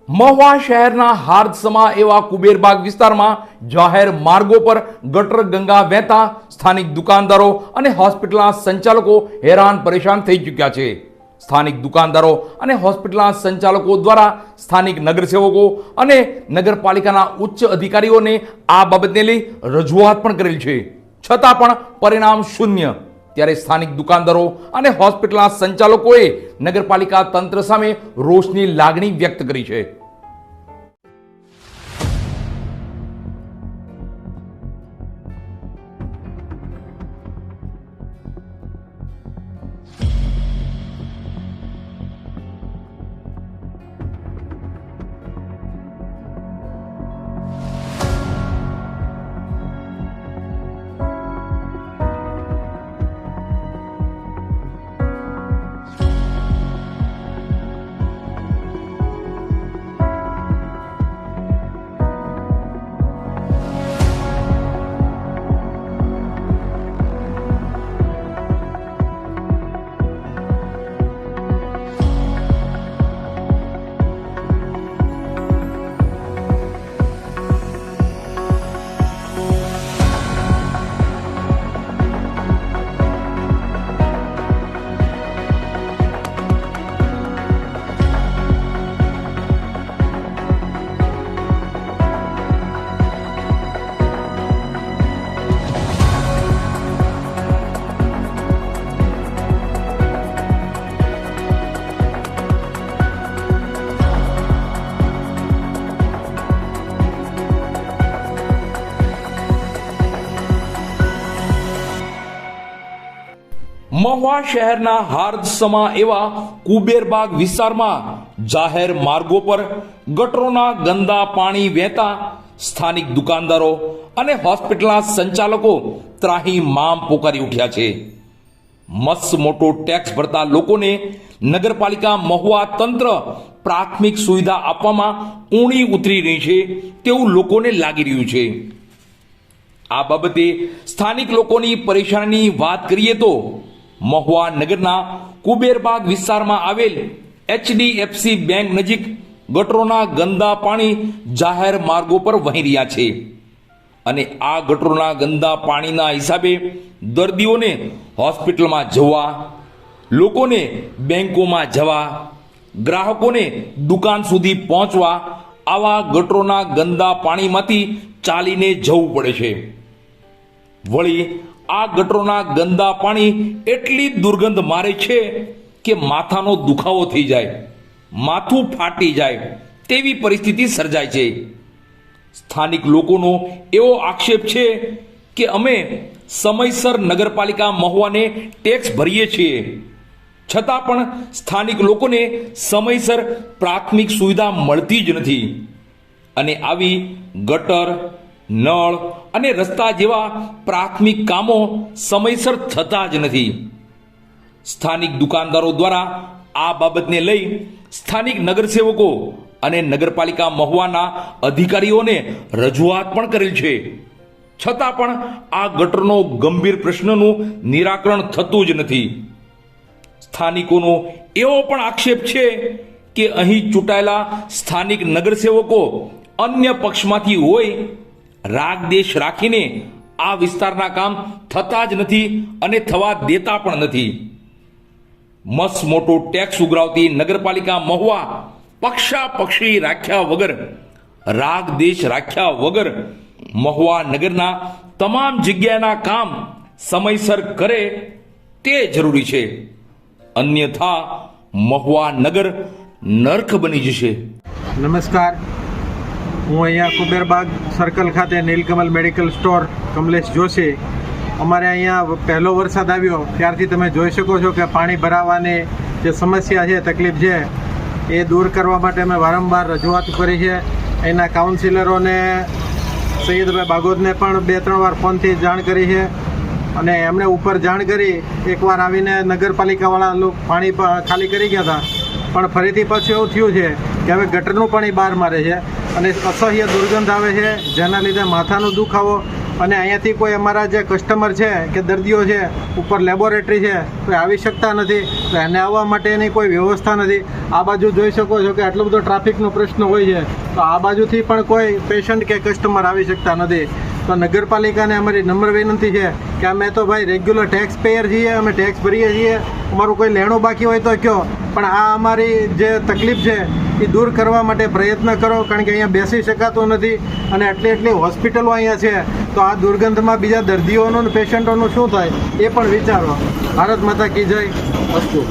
મહુવા શહેરના હાર્દસમા એવા કુબેરબાગ વિસ્તારમાં જાહેર માર્ગો પર ગટર ગંગા વહેતા સ્થાનિક દુકાનદારો અને હોસ્પિટલના સંચાલકો હેરાન પરેશાન થઈ ચૂક્યા છે. સ્થાનિક દુકાનદારો અને હોસ્પિટલના સંચાલકો દ્વારા સ્થાનિક નગરસેવકો અને નગરપાલિકાના ઉચ્ચ અધિકારીઓને આ બાબતને લઈ રજૂઆત પણ કરેલ છે, છતાં પણ પરિણામ શૂન્ય. ત્યારે સ્થાનિક દુકાનદારો અને હોસ્પિટલના સંચાલકોએ નગરપાલિકા તંત્ર સામે રોષની લાગણી વ્યક્ત કરી છે. મહુવા શહેરના હાર્દસમા એવા કુબેરબાગ વિસ્તારમાં જાહેર માર્ગો પર ગટરોના ગંદા પાણી વહેતા સ્થાનિક દુકાનદારો અને હોસ્પિટલના સંચાલકો ત્રાહીમામ પોકારી ઉઠ્યા છે. મસ્ત મોટો ટેક્સ ભરતા લોકોને નગરપાલિકા મહુવા તંત્ર પ્રાથમિક સુવિધા આપવામાં ઊણી ઉતરી રહી છે તેવું લોકોને લાગી રહ્યું છે. આ બાબતે સ્થાનિક લોકોની પરેશાનીની વાત કરીએ તો મહુવા નગરના કુબેરબાગ વિસ્તારમાં આવેલ HDFC બેંક નજીક ગટરોના ગંદા પાણી જાહેર માર્ગો પર વહી રહ્યા છે અને આ ગટરોના ગંદા પાણીના હિસાબે દર્દીઓને હોસ્પિટલમાં જવા, લોકોને બેંકોમાં જવા, ગ્રાહકોને દુકાન સુધી પહોંચવા આવા ગટરોના ગંદા પાણીમાંથી ચાલીને જવું પડે છે. વળી આ ગટરોના ગંદા પાણી એટલી દુર્ગંધ મારે છે કે માથાનો દુખાવો થઈ જાય, માથું ફાટી જાય તેવી પરિસ્થિતિ સર્જાય છે. સ્થાનિક લોકોનો એવો આક્ષેપ છે કે અમે સમયસર નગરપાલિકા મહુવાને ટેક્સ ભરીએ છીએ, છતાં પણ સ્થાનિક લોકોને સમયસર પ્રાથમિક સુવિધા મળતી જ નથી અને આવી ગટર, નળ અને રસ્તા જેવા પ્રાથમિક કામો સમયસર થતા જ નથી. સ્થાનિક દુકાનદારો દ્વારા આ બાબતને લઈ સ્થાનિક નગરસેવકો અને નગરપાલિકા મહુવાના અધિકારીઓને રજૂઆત પણ કરેલ છે, છતાં પણ આ ગટરનો ગંભીર પ્રશ્નનું નિરાકરણ થતું જ નથી. સ્થાનિકોનો એવો પણ આક્ષેપ છે કે અહીં ચૂંટાયેલા સ્થાનિક નગરસેવકો અન્ય પક્ષમાંથી હોય, રાગદેશ રાખીને આ વિસ્તારના કામ થતા જ નથી અને થવા દેતા પણ નથી. મસ્ત મોટો ટેક્સ ઉઘરાવતી નગરપાલિકા મહુવા પક્ષાપક્ષી રાખ્યા વગર, રાગદેશ રાખ્યા વગર મહુવા નગરના તમામ જગ્યાના કામ સમયસર કરે તે જરૂરી છે, અન્યથા મહુવા નગર નર્ક બની જશે. નમસ્કાર, હું અહીંયા કુબેરબાગ સર્કલ ખાતે નીલકમલ મેડિકલ સ્ટોર કમલેશ જોશી. અમારે અહીંયા પહેલો વરસાદ આવ્યો ત્યારથી તમે જોઈ શકો છો કે પાણી ભરાવાની જે સમસ્યા છે, તકલીફ છે, એ દૂર કરવા માટે અમે વારંવાર રજૂઆત કરી છે. અહીંના કાઉન્સિલરોને સૈયદભાઈ બાગોદને પણ 2-3 વાર ફોનથી જાણ કરી છે અને એમણે ઉપર જાણ કરી, એકવાર આવીને નગરપાલિકાવાળા પાણી ખાલી કરી ગયા હતા, પણ ફરીથી પાછું એવું થયું છે કે હવે ગટરનું પાણી બહાર મારે છે અને અસહ્ય દુર્ગંધ આવે છે, જેના લીધે માથાનો દુખાવો અને અહીંયાથી કોઈ અમારા જે કસ્ટમર છે કે દર્દીઓ છે ઉપર લેબોરેટરી છે કોઈ આવી શકતા નથી, તો એને આવવા માટેની કોઈ વ્યવસ્થા નથી. આ બાજુ જોઈ શકો છો કે આટલો બધો ટ્રાફિકનો પ્રશ્ન હોય છે, તો આ બાજુથી પણ કોઈ પેશન્ટ કે કસ્ટમર આવી શકતા નથી. તો નગરપાલિકાને અમારી નમ્ર વિનંતી છે કે અમે તો ભાઈ રેગ્યુલર ટેક્સ પેયર છીએ, અમે ટેક્સ ભરીએ છીએ, અમારું કોઈ લેણું બાકી હોય તો કહો, પણ આ અમારી જે તકલીફ છે એ દૂર કરવા માટે પ્રયત્ન કરો, કારણ કે અહીંયા બેસી શકાતું નથી અને એટલી હોસ્પિટલો અહીંયા છે, તો આ દુર્ગંધમાં બીજા દર્દીઓનું અને પેશન્ટોનું શું થાય એ પણ વિચારો. ભારત માતા કી જય. અસ્તુ.